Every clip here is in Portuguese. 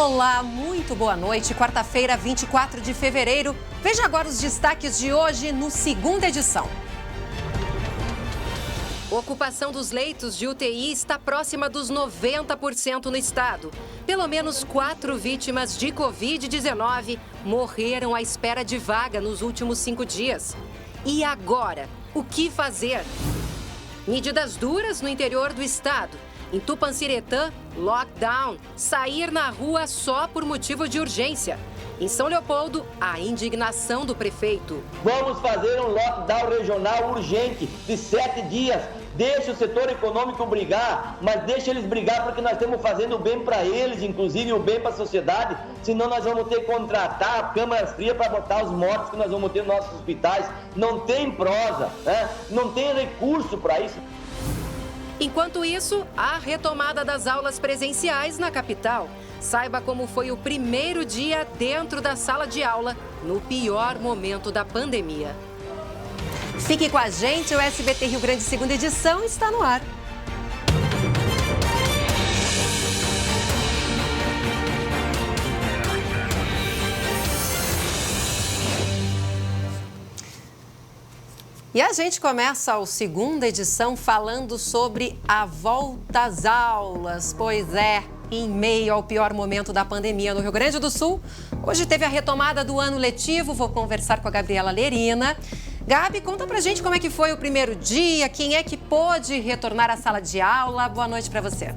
Olá, muito boa noite. Quarta-feira, 24 de fevereiro. Veja agora os destaques de hoje no segunda edição. Ocupação dos leitos de UTI está próxima dos 90% no estado. Pelo menos 4 vítimas de Covid-19 morreram à espera de vaga nos últimos 5 dias. E agora, o que fazer? Medidas duras no interior do estado. Em Tupanciretã, lockdown, sair na rua só por motivo de urgência. Em São Leopoldo, a indignação do prefeito. Vamos fazer um lockdown regional urgente de 7 dias. Deixa o setor econômico brigar, mas deixa eles brigar porque nós estamos fazendo o bem para eles, inclusive o bem para a sociedade. Senão nós vamos ter que contratar câmaras frias para botar os mortos que nós vamos ter nos nossos hospitais. Não tem prosa, né? Não tem recurso para isso. Enquanto isso, a retomada das aulas presenciais na capital. Saiba como foi o primeiro dia dentro da sala de aula, no pior momento da pandemia. Fique com a gente, o SBT Rio Grande segunda edição está no ar. E a gente começa a segunda edição falando sobre a volta às aulas. Pois é, em meio ao pior momento da pandemia no Rio Grande do Sul, hoje teve a retomada do ano letivo. Vou conversar com a Gabriela Lerina. Gabi, conta pra gente como é que foi o primeiro dia, quem é que pôde retornar à sala de aula. Boa noite pra você.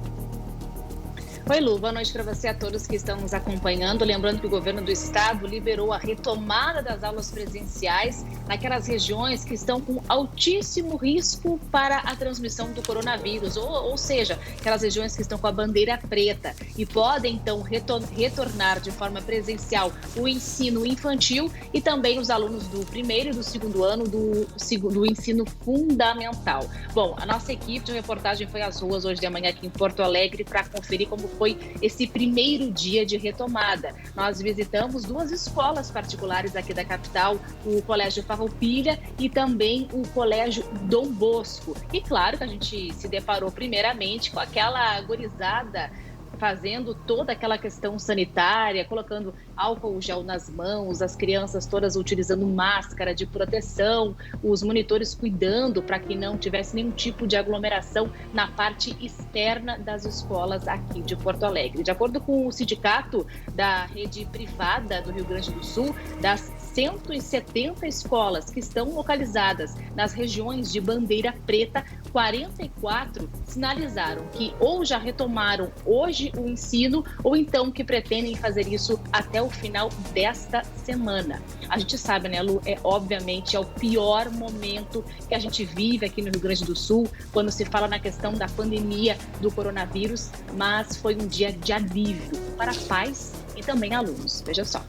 Oi, Lu, boa noite para você e a todos que estão nos acompanhando. Lembrando que o governo do estado liberou a retomada das aulas presenciais naquelas regiões que estão com altíssimo risco para a transmissão do coronavírus, ou seja, aquelas regiões que estão com a bandeira preta e podem, então, retornar de forma presencial o ensino infantil e também os alunos do primeiro e do segundo ano do ensino fundamental. Bom, a nossa equipe de reportagem foi às ruas hoje de manhã aqui em Porto Alegre para conferir como foi esse primeiro dia de retomada. Nós visitamos 2 escolas particulares aqui da capital, o Colégio Farroupilha e também o Colégio Dom Bosco. E claro que a gente se deparou primeiramente com aquela gurizada fazendo toda aquela questão sanitária, colocando álcool gel nas mãos, as crianças todas utilizando máscara de proteção, os monitores cuidando para que não tivesse nenhum tipo de aglomeração na parte externa das escolas aqui de Porto Alegre. De acordo com o sindicato da rede privada do Rio Grande do Sul, das 170 escolas que estão localizadas nas regiões de bandeira preta, 44 sinalizaram que ou já retomaram hoje o ensino ou então que pretendem fazer isso até o final desta semana. A gente sabe, né, Lu, obviamente é o pior momento que a gente vive aqui no Rio Grande do Sul quando se fala na questão da pandemia do coronavírus, mas foi um dia de alívio para pais e também alunos. Veja só.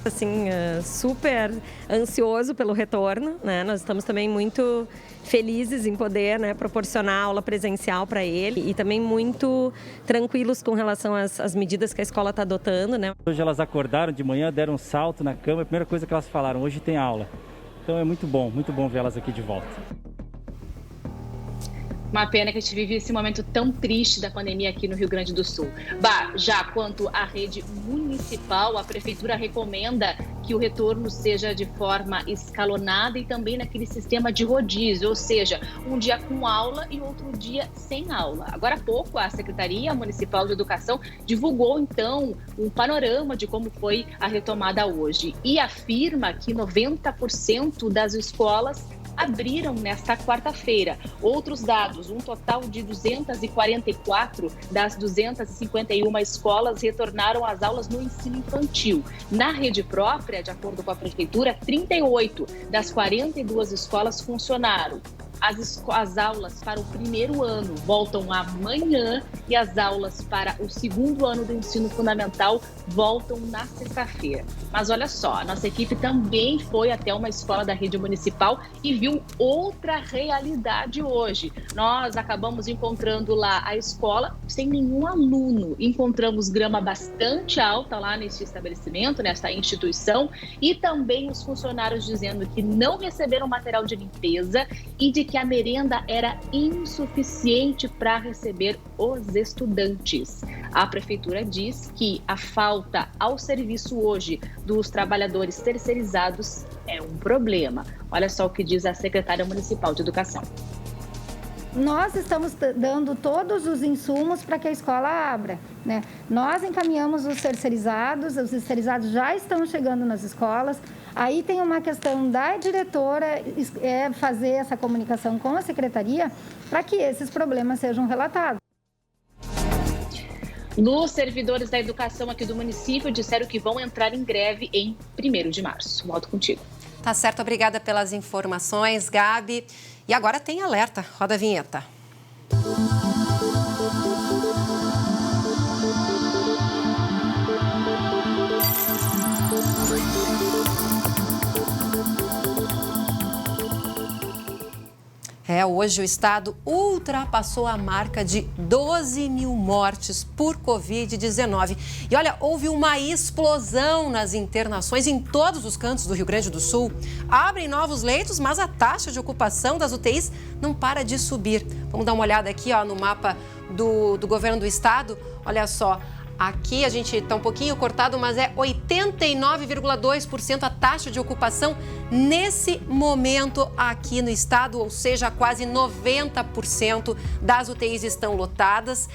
Assim, super ansioso pelo retorno, né? Nós estamos também muito felizes em poder, né, proporcionar aula presencial para ele e também muito tranquilos com relação às medidas que a escola está adotando, né? Hoje elas acordaram de manhã, deram um salto na cama, a primeira coisa que elas falaram, hoje tem aula. Então é muito bom ver elas aqui de volta. Uma pena que a gente vive esse momento tão triste da pandemia aqui no Rio Grande do Sul. Já quanto à rede municipal, a prefeitura recomenda que o retorno seja de forma escalonada e também naquele sistema de rodízio, ou seja, um dia com aula e outro dia sem aula. Agora há pouco, a Secretaria Municipal de Educação divulgou, então, um panorama de como foi a retomada hoje e afirma que 90% das escolas abriram nesta quarta-feira. Outros dados, um total de 244 das 251 escolas retornaram às aulas no ensino infantil. Na rede própria, de acordo com a Prefeitura, 38 das 42 escolas funcionaram. As aulas para o primeiro ano voltam amanhã e as aulas para o segundo ano do ensino fundamental voltam na sexta-feira. Mas olha só, a nossa equipe também foi até uma escola da rede municipal e viu outra realidade hoje. Nós acabamos encontrando lá a escola sem nenhum aluno. Encontramos grama bastante alta lá neste estabelecimento, nesta instituição, e também os funcionários dizendo que não receberam material de limpeza e de que a merenda era insuficiente para receber os estudantes. A prefeitura diz que a falta ao serviço hoje dos trabalhadores terceirizados é um problema. Olha só o que diz a secretária municipal de Educação. Nós estamos dando todos os insumos para que a escola abra, né? Nós encaminhamos os terceirizados já estão chegando nas escolas. Aí tem uma questão da diretora fazer essa comunicação com a secretaria para que esses problemas sejam relatados. Os servidores da educação aqui do município disseram que vão entrar em greve em 1º de março. Volto contigo. Tá certo, obrigada pelas informações, Gabi. E agora tem alerta. Roda a vinheta. Hoje o estado ultrapassou a marca de 12 mil mortes por Covid-19. E olha, houve uma explosão nas internações em todos os cantos do Rio Grande do Sul. Abrem novos leitos, mas a taxa de ocupação das UTIs não para de subir. Vamos dar uma olhada aqui no mapa do governo do estado. Olha só. Aqui a gente está um pouquinho cortado, mas é 89,2% a taxa de ocupação nesse momento aqui no estado, ou seja, quase 90% das UTIs estão lotadas.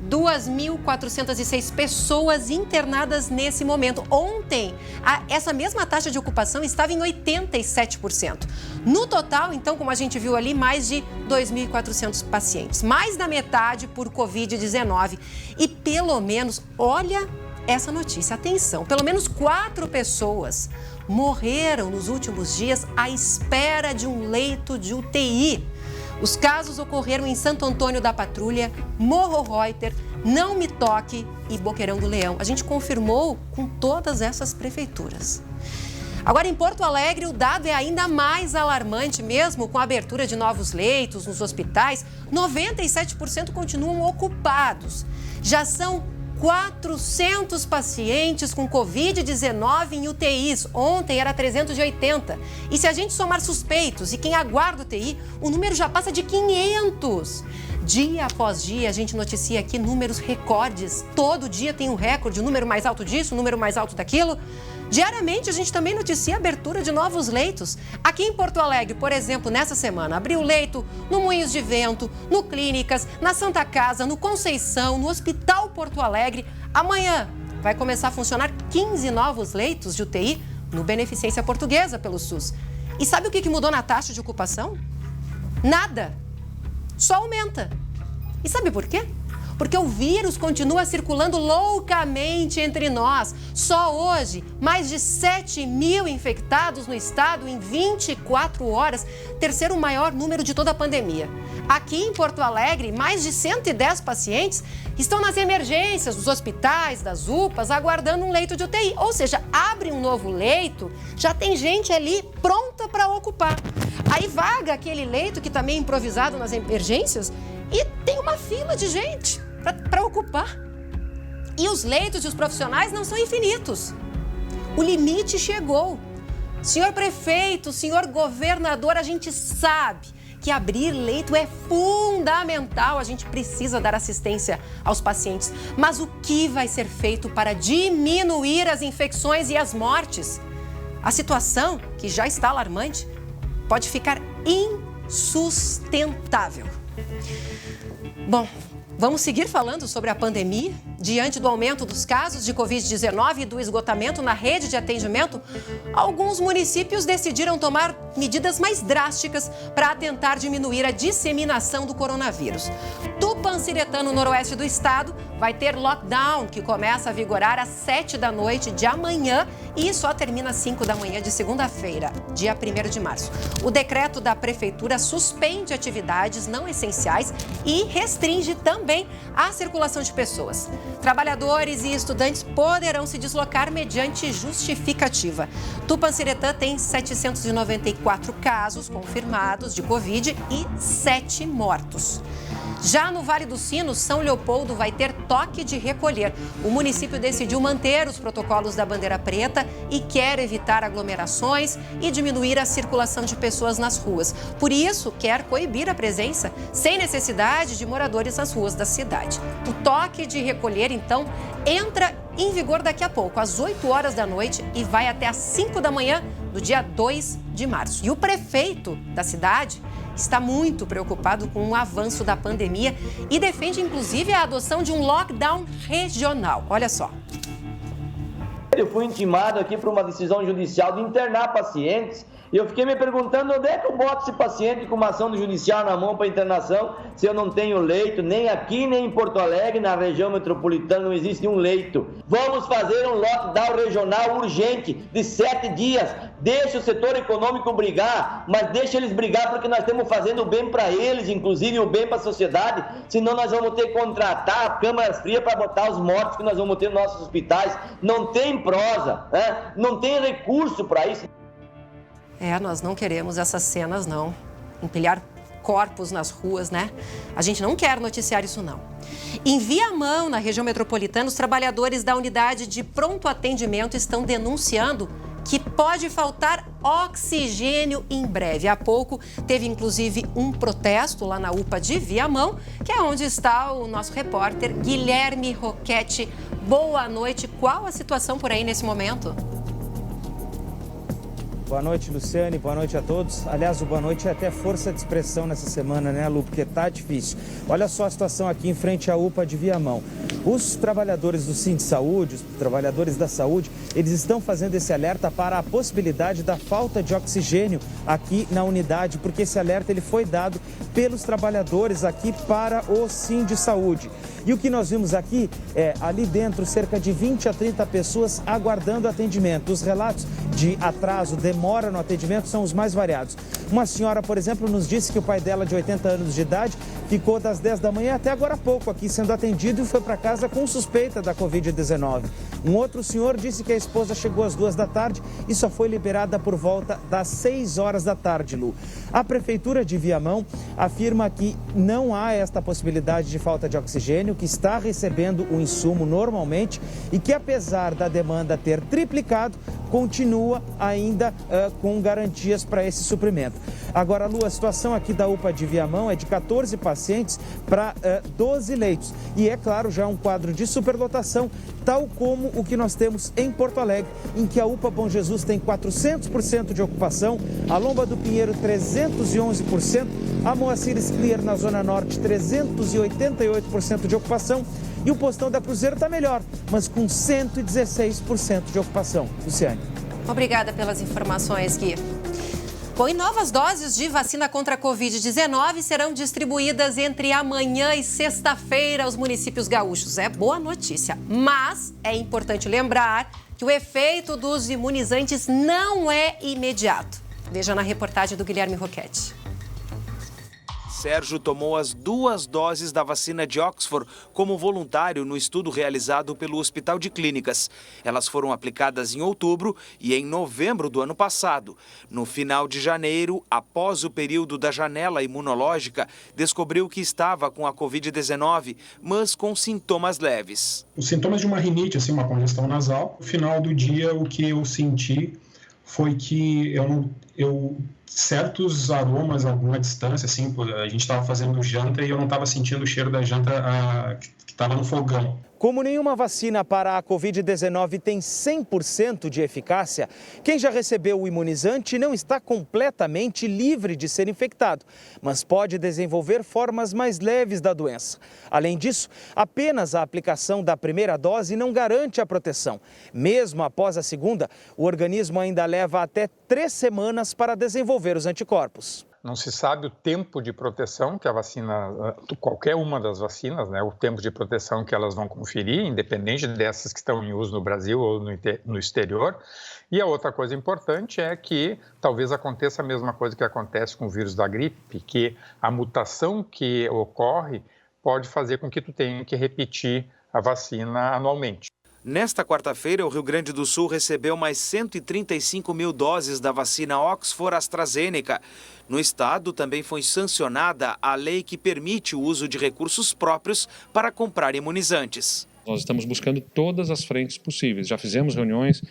2.406 pessoas internadas nesse momento. Ontem, essa mesma taxa de ocupação estava em 87%. No total, então, como a gente viu ali, mais de 2.400 pacientes. Mais da metade por Covid-19. E pelo menos, olha essa notícia, atenção, pelo menos 4 pessoas morreram nos últimos dias à espera de um leito de UTI. Os casos ocorreram em Santo Antônio da Patrulha, Morro Reuter, Não Me Toque e Boqueirão do Leão. A gente confirmou com todas essas prefeituras. Agora, em Porto Alegre, o dado é ainda mais alarmante, mesmo com a abertura de novos leitos nos hospitais, 97% continuam ocupados. Já são 400 pacientes com Covid-19 em UTIs. Ontem era 380. E se a gente somar suspeitos e quem aguarda UTI, o número já passa de 500. Dia após dia, a gente noticia aqui números recordes. Todo dia tem um recorde, um número mais alto disso, um número mais alto daquilo. Diariamente, a gente também noticia a abertura de novos leitos. Aqui em Porto Alegre, por exemplo, nessa semana, abriu leito no Moinhos de Vento, no Clínicas, na Santa Casa, no Conceição, no Hospital Porto Alegre. Amanhã vai começar a funcionar 15 novos leitos de UTI no Beneficência Portuguesa pelo SUS. E sabe o que mudou na taxa de ocupação? Nada. Só aumenta. E sabe por quê? Porque o vírus continua circulando loucamente entre nós. Só hoje, mais de 7 mil infectados no estado em 24 horas, terceiro maior número de toda a pandemia. Aqui em Porto Alegre, mais de 110 pacientes estão nas emergências dos hospitais, das UPAs, aguardando um leito de UTI. Ou seja, abre um novo leito, já tem gente ali pronta para ocupar. Aí vaga aquele leito que também é improvisado nas emergências e tem uma fila de gente para ocupar. E os leitos e os profissionais não são infinitos. O limite chegou. Senhor prefeito, senhor governador, a gente sabe que abrir leito é fundamental. A gente precisa dar assistência aos pacientes. Mas o que vai ser feito para diminuir as infecções e as mortes? A situação, que já está alarmante, pode ficar insustentável. Bom, vamos seguir falando sobre a pandemia. Diante do aumento dos casos de Covid-19 e do esgotamento na rede de atendimento, alguns municípios decidiram tomar medidas mais drásticas para tentar diminuir a disseminação do coronavírus. Tupanciretã, no noroeste do estado, vai ter lockdown, que começa a vigorar às 7 da noite de amanhã e só termina às 5 da manhã de segunda-feira, dia 1º de março. O decreto da prefeitura suspende atividades não essenciais e restringe também a circulação de pessoas. Trabalhadores e estudantes poderão se deslocar mediante justificativa. Tupanciretã tem 794 casos confirmados de Covid e 7 mortos. Já no Vale dos Sinos, São Leopoldo vai ter toque de recolher. O município decidiu manter os protocolos da bandeira preta e quer evitar aglomerações e diminuir a circulação de pessoas nas ruas. Por isso, quer coibir a presença, sem necessidade de moradores nas ruas da cidade. O toque de recolher, então, entra em vigor daqui a pouco, às 8 horas da noite, e vai até às 5 da manhã do dia 2 de março. E o prefeito da cidade está muito preocupado com o avanço da pandemia e defende, inclusive, a adoção de um lockdown regional. Olha só. Eu fui intimado aqui por uma decisão judicial de internar pacientes e eu fiquei me perguntando onde é que eu boto esse paciente com uma ação do judicial na mão para internação se eu não tenho leito, nem aqui, nem em Porto Alegre, na região metropolitana não existe um leito. Vamos fazer um lockdown regional urgente de 7 dias. Deixa o setor econômico brigar, mas deixa eles brigar porque nós estamos fazendo o bem para eles, inclusive o bem para a sociedade, senão nós vamos ter que contratar câmaras frias para botar os mortos que nós vamos ter nos nossos hospitais. Não tem prosa, né? Não tem recurso para isso. Nós não queremos essas cenas, não. Empilhar corpos nas ruas, né? A gente não quer noticiar isso, não. Em Viamão, na região metropolitana, os trabalhadores da unidade de pronto atendimento estão denunciando que pode faltar oxigênio em breve. Há pouco teve, inclusive, um protesto lá na UPA de Viamão, que é onde está o nosso repórter Guilherme Roquette. Boa noite. Qual a situação por aí nesse momento? Boa noite, Luciane. Boa noite a todos. Aliás, o boa noite é até força de expressão nessa semana, né, Lu? Porque tá difícil. Olha só a situação aqui em frente à UPA de Viamão. Os trabalhadores do Sindsaúde, os trabalhadores da saúde, eles estão fazendo esse alerta para a possibilidade da falta de oxigênio aqui na unidade, porque esse alerta ele foi dado pelos trabalhadores aqui para o Sindsaúde. E o que nós vimos aqui é, ali dentro, cerca de 20 a 30 pessoas aguardando atendimento. Os relatos de atraso, demora no atendimento são os mais variados. Uma senhora, por exemplo, nos disse que o pai dela, de 80 anos de idade, ficou das 10 da manhã até agora há pouco aqui sendo atendido e foi para casa com suspeita da Covid-19. Um outro senhor disse que a esposa chegou às 2 da tarde e só foi liberada por volta das 6 horas da tarde, Lu. A Prefeitura de Viamão afirma que não há esta possibilidade de falta de oxigênio, que está recebendo o insumo normalmente e que, apesar da demanda ter triplicado, continua ainda com garantias para esse suprimento. Agora, Lu, a situação aqui da UPA de Viamão é de 14 pacientes para 12 leitos. E é claro, já um quadro de superlotação, tal como o que nós temos em Porto Alegre, em que a UPA Bom Jesus tem 400% de ocupação, a Lomba do Pinheiro 311%, a Moacir Scliar na Zona Norte 388% de ocupação e o Postão da Cruzeiro está melhor, mas com 116% de ocupação. Luciane. Obrigada pelas informações, Gui. Bom, e novas doses de vacina contra a Covid-19 serão distribuídas entre amanhã e sexta-feira aos municípios gaúchos. É boa notícia, mas é importante lembrar que o efeito dos imunizantes não é imediato. Veja na reportagem do Guilherme Roquette. Sérgio tomou as 2 doses da vacina de Oxford como voluntário no estudo realizado pelo Hospital de Clínicas. Elas foram aplicadas em outubro e em novembro do ano passado. No final de janeiro, após o período da janela imunológica, descobriu que estava com a Covid-19, mas com sintomas leves. Os sintomas de uma rinite, assim, uma congestão nasal. No final do dia, o que eu senti foi que certos aromas a alguma distância, assim, a gente estava fazendo janta e eu não estava sentindo o cheiro da janta que estava no fogão. Como nenhuma vacina para a Covid-19 tem 100% de eficácia, quem já recebeu o imunizante não está completamente livre de ser infectado, mas pode desenvolver formas mais leves da doença. Além disso, apenas a aplicação da primeira dose não garante a proteção. Mesmo após a segunda, o organismo ainda leva até 3 semanas para desenvolver os anticorpos. Não se sabe o tempo de proteção que a vacina, qualquer uma das vacinas, né, o tempo de proteção que elas vão conferir, independente dessas que estão em uso no Brasil ou no exterior. E a outra coisa importante é que talvez aconteça a mesma coisa que acontece com o vírus da gripe, que a mutação que ocorre pode fazer com que tu tenha que repetir a vacina anualmente. Nesta quarta-feira, o Rio Grande do Sul recebeu mais 135 mil doses da vacina Oxford AstraZeneca. No estado, também foi sancionada a lei que permite o uso de recursos próprios para comprar imunizantes. Nós estamos buscando todas as frentes possíveis. Já fizemos reuniões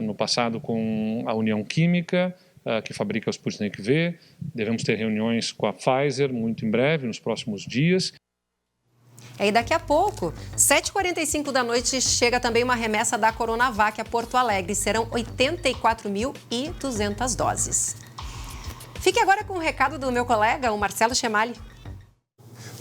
no passado com a União Química, que fabrica o Sputnik V. Devemos ter reuniões com a Pfizer muito em breve, nos próximos dias. E daqui a pouco, 7h45 da noite, chega também uma remessa da Coronavac a Porto Alegre. Serão 84.200 doses. Fique agora com o recado do meu colega, o Marcelo Chemali.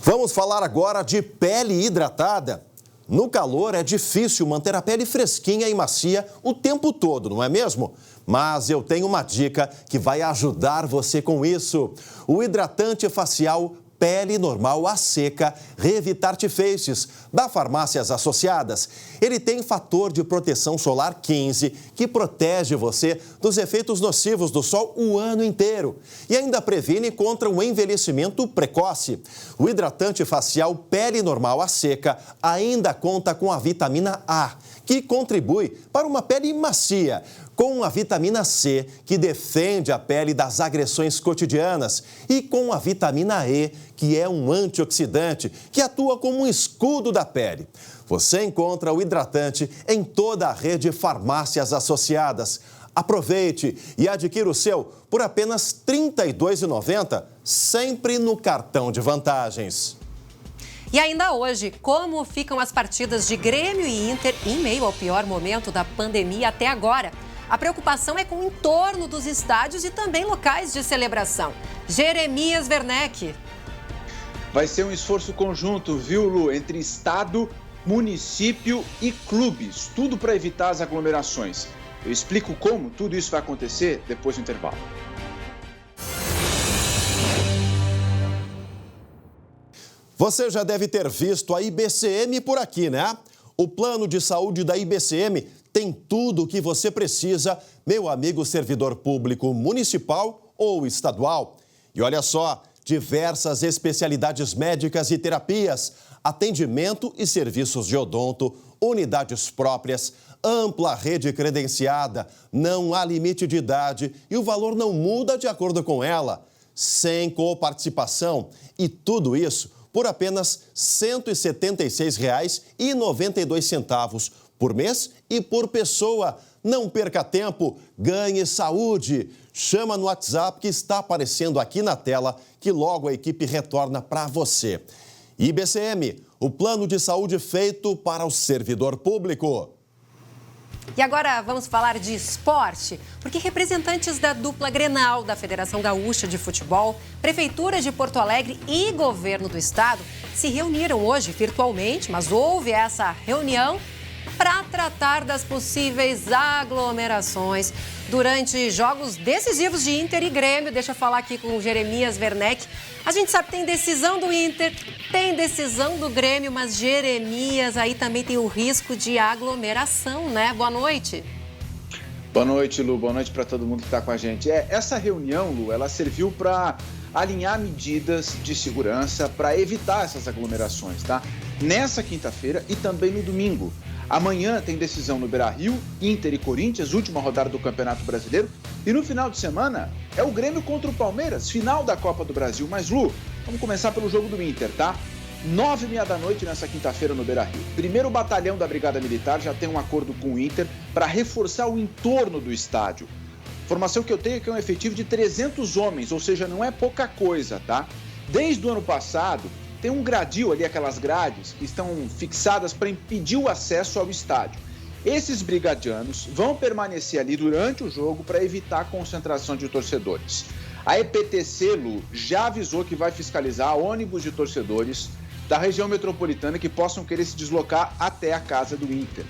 Vamos falar agora de pele hidratada. No calor é difícil manter a pele fresquinha e macia o tempo todo, não é mesmo? Mas eu tenho uma dica que vai ajudar você com isso. O hidratante facial Pele Normal a Seca Revitarte Faces, da Farmácias Associadas. Ele tem fator de proteção solar 15, que protege você dos efeitos nocivos do sol o ano inteiro. E ainda previne contra o envelhecimento precoce. O hidratante facial Pele Normal a Seca ainda conta com a vitamina A, que contribui para uma pele macia, com a vitamina C, que defende a pele das agressões cotidianas, e com a vitamina E, que é um antioxidante, que atua como um escudo da pele. Você encontra o hidratante em toda a rede Farmácias Associadas. Aproveite e adquira o seu por apenas R$ 32,90, sempre no cartão de vantagens. E ainda hoje, como ficam as partidas de Grêmio e Inter em meio ao pior momento da pandemia até agora? A preocupação é com o entorno dos estádios e também locais de celebração. Jeremias Werneck. Vai ser um esforço conjunto, viu, Lu? Entre estado, município e clubes. Tudo para evitar as aglomerações. Eu explico como tudo isso vai acontecer depois do intervalo. Você já deve ter visto a IBCM por aqui, né? O plano de saúde da IBCM tem tudo o que você precisa, meu amigo servidor público municipal ou estadual. E olha só, diversas especialidades médicas e terapias, atendimento e serviços de odonto, unidades próprias, ampla rede credenciada, não há limite de idade e o valor não muda de acordo com ela. Sem coparticipação e tudo isso por apenas R$ 176,92 por mês e por pessoa. Não perca tempo, ganhe saúde. Chama no WhatsApp que está aparecendo aqui na tela, que logo a equipe retorna para você. IBCM, o plano de saúde feito para o servidor público. E agora vamos falar de esporte, porque representantes da dupla Grenal, da Federação Gaúcha de Futebol, Prefeitura de Porto Alegre e Governo do Estado se reuniram hoje virtualmente, mas houve essa reunião para tratar das possíveis aglomerações durante jogos decisivos de Inter e Grêmio. Deixa eu falar aqui com o Jeremias Werneck. A gente sabe que tem decisão do Inter, tem decisão do Grêmio, mas Jeremias, aí também tem o risco de aglomeração, né? Boa noite. Boa noite, Lu. Boa noite para todo mundo que está com a gente. Essa reunião, Lu, ela serviu para alinhar medidas de segurança para evitar essas aglomerações, tá? Nessa quinta-feira e também no domingo. Amanhã tem decisão no Beira-Rio, Inter e Corinthians, última rodada do Campeonato Brasileiro. E no final de semana é o Grêmio contra o Palmeiras, final da Copa do Brasil. Mas, Lu, vamos começar pelo jogo do Inter, tá? 9h30 da noite nessa quinta-feira no Beira-Rio. Primeiro batalhão da Brigada Militar já tem um acordo com o Inter para reforçar o entorno do estádio. Informação que eu tenho é que é um efetivo de 300 homens, ou seja, não é pouca coisa, tá? Desde o ano passado, tem um gradil ali, aquelas grades que estão fixadas para impedir o acesso ao estádio. Esses brigadianos vão permanecer ali durante o jogo para evitar a concentração de torcedores. A EPTC, Lu, já avisou que vai fiscalizar ônibus de torcedores da região metropolitana que possam querer se deslocar até a casa do Inter.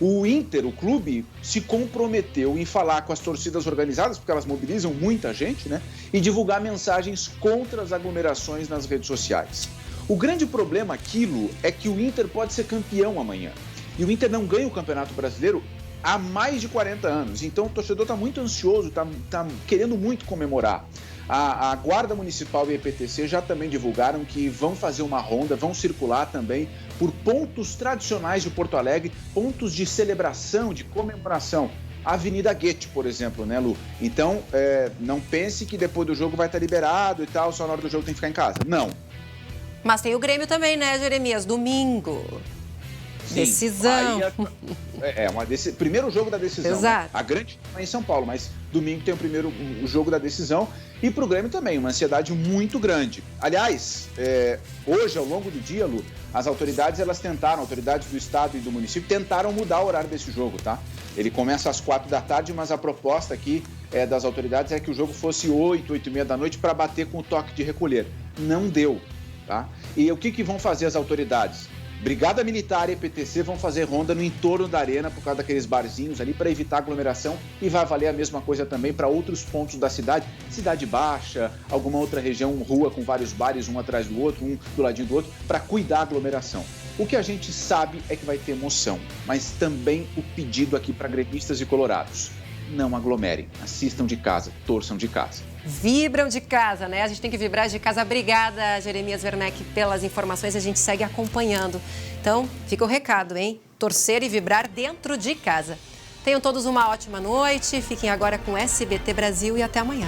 O Inter, o clube, se comprometeu em falar com as torcidas organizadas, porque elas mobilizam muita gente, né? E divulgar mensagens contra as aglomerações nas redes sociais. O grande problema aqui, Lu, é que o Inter pode ser campeão amanhã. E o Inter não ganha o Campeonato Brasileiro há mais de 40 anos. Então o torcedor está muito ansioso, está querendo muito comemorar. A Guarda Municipal e a EPTC já também divulgaram que vão fazer uma ronda, vão circular também por pontos tradicionais de Porto Alegre, pontos de celebração, de comemoração. A Avenida Goethe, por exemplo, né, Lu? Então, não pense que depois do jogo vai estar liberado e tal, só na hora do jogo tem que ficar em casa. Não. Mas tem o Grêmio também, né, Jeremias? Domingo. Sim, decisão. Primeiro jogo da decisão. Exato. Né? A grande é em São Paulo, mas domingo tem o jogo da decisão. E para o Grêmio também, uma ansiedade muito grande. Aliás, hoje, ao longo do dia, Lu, as autoridades do estado e do município, tentaram mudar o horário desse jogo, tá? Ele começa às 4 da tarde, mas a proposta aqui das autoridades é que o jogo fosse 8h30 da noite para bater com o toque de recolher. Não deu, tá? E o que vão fazer as autoridades? Brigada Militar e EPTC vão fazer ronda no entorno da arena por causa daqueles barzinhos ali para evitar aglomeração e vai valer a mesma coisa também para outros pontos da cidade, Cidade Baixa, alguma outra região, rua com vários bares um atrás do outro, um do ladinho do outro, para cuidar da aglomeração. O que a gente sabe é que vai ter emoção, mas também o pedido aqui para gremistas e colorados. Não aglomerem, assistam de casa, torçam de casa. Vibram de casa, né? A gente tem que vibrar de casa. Obrigada, Jeremias Werneck, pelas informações. A gente segue acompanhando. Então, fica o recado, hein? Torcer e vibrar dentro de casa. Tenham todos uma ótima noite. Fiquem agora com SBT Brasil e até amanhã.